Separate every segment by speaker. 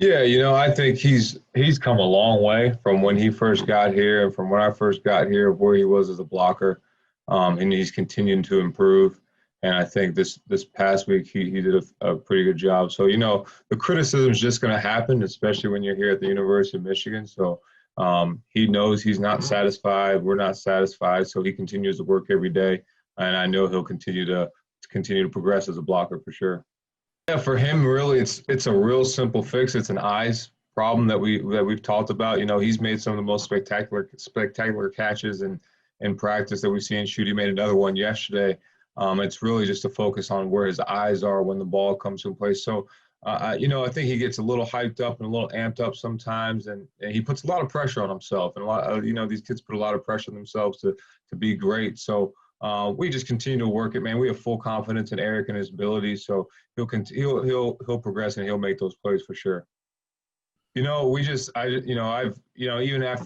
Speaker 1: Yeah, I think he's come a long way from when he first got here and from when I first got here, where he was as a blocker, and he's continuing to improve. And I think this past week he did a pretty good job. So the criticism is just going to happen, especially when you're here at the University of Michigan. So he knows he's not satisfied. We're not satisfied. So he continues to work every day, and I know he'll continue to progress as a blocker for sure. Yeah, for him, really, it's a real simple fix. It's an eyes problem that we've talked about. He's made some of the most spectacular catches in practice that we've seen shoot. He made another one yesterday. It's really just to focus on where his eyes are when the ball comes to place. So, I think he gets a little hyped up and a little amped up sometimes, and he puts a lot of pressure on himself. And a lot, these kids put a lot of pressure on themselves to be great. So. We just continue to work it, man. We have full confidence in Eric and his abilities, so he'll progress and he'll make those plays for sure. Even after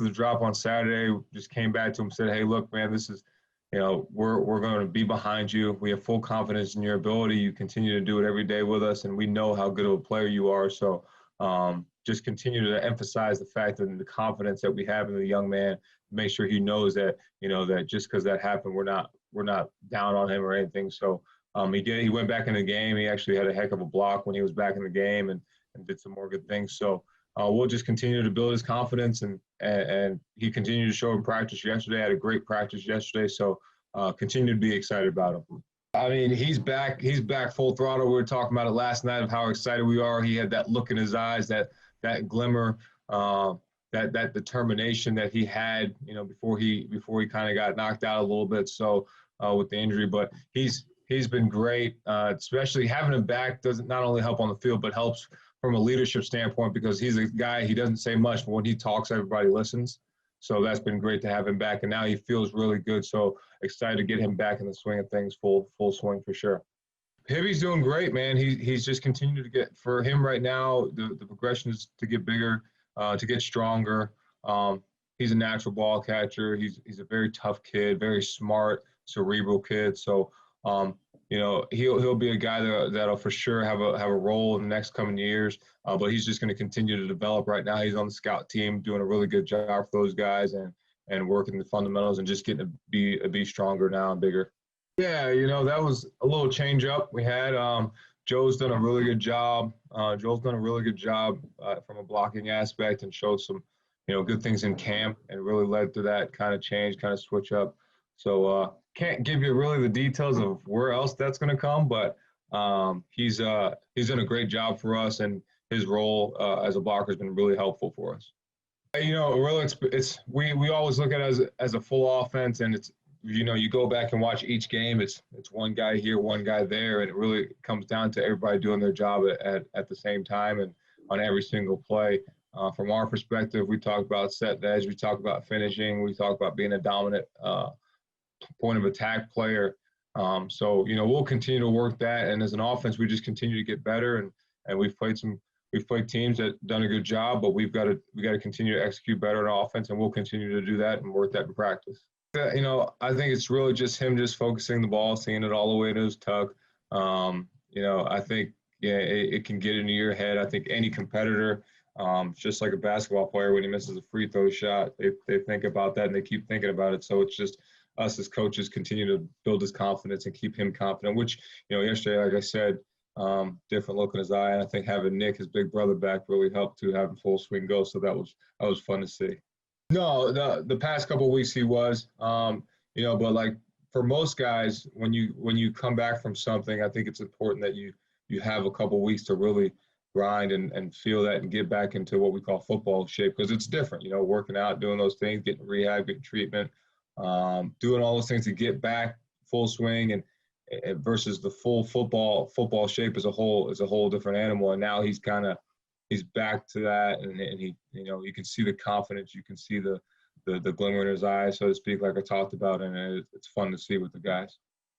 Speaker 1: the drop on Saturday, just came back to him and said, "Hey, look, man, this is, we're going to be behind you. We have full confidence in your ability. You continue to do it every day with us, and we know how good of a player you are. So, just continue to emphasize the fact and the confidence that we have in the young man. Make sure he knows that, that just because that happened, we're not down on him or anything. So." He went back in the game. He actually had a heck of a block when he was back in the game and did some more good things. So we'll just continue to build his confidence and he continued to show in practice yesterday. Had a great practice yesterday. So continue to be excited about him. I mean, he's back. He's back full throttle. We were talking about it last night of how excited we are. He had that look in his eyes, that glimmer, that determination that he had, before he kind of got knocked out a little bit. So with the injury, but he's been great, especially having him back doesn't not only help on the field, but helps from a leadership standpoint because he's a guy, he doesn't say much, but when he talks, everybody listens. So that's been great to have him back. And now he feels really good. So excited to get him back in the swing of things, full swing for sure. Hibby's doing great, man. He's just continued to get, for him right now, the progression is to get bigger, to get stronger. He's a natural ball catcher. He's a very tough kid, very smart, cerebral kid. So he'll be a guy that'll for sure have a role in the next coming years. But he's just going to continue to develop. Right now, he's on the scout team, doing a really good job for those guys and working the fundamentals and just getting to be stronger now and bigger. Yeah, that was a little change up we had. Joe's done a really good job. From a blocking aspect and showed some, good things in camp and really led to that kind of change, kind of switch up. So can't give you really the details of where else that's going to come, but he's done a great job for us, and his role as a blocker has been really helpful for us. We always look at it as a full offense, and it's you go back and watch each game. It's one guy here, one guy there, and it really comes down to everybody doing their job at the same time and on every single play. From our perspective, we talk about set edge, we talk about finishing, we talk about being a dominant point of attack player. So we'll continue to work that, and as an offense, we just continue to get better. And we've played teams that done a good job, but we got to continue to execute better on offense, and we'll continue to do that and work that in practice. I think it's really just him just focusing the ball, seeing it all the way to his tuck. I think it can get into your head. I think any competitor, just like a basketball player, when he misses a free throw shot, they think about that and they keep thinking about it. So it's just us as coaches continue to build his confidence and keep him confident, which, yesterday, like I said, different look in his eye. And I think having Nick, his big brother, back really helped to have him full swing go. So that was fun to see. No, the past couple of weeks he was, but like for most guys, when you come back from something, I think it's important that you have a couple of weeks to really grind and feel that and get back into what we call football shape, because it's different, working out, doing those things, getting rehab, getting treatment, doing all those things to get back full swing and versus the full football shape as a whole different animal. And now he's back to that, and he, you can see the confidence, you can see the glimmer in his eyes, so to speak, like I talked about, and it's fun to see with the guys.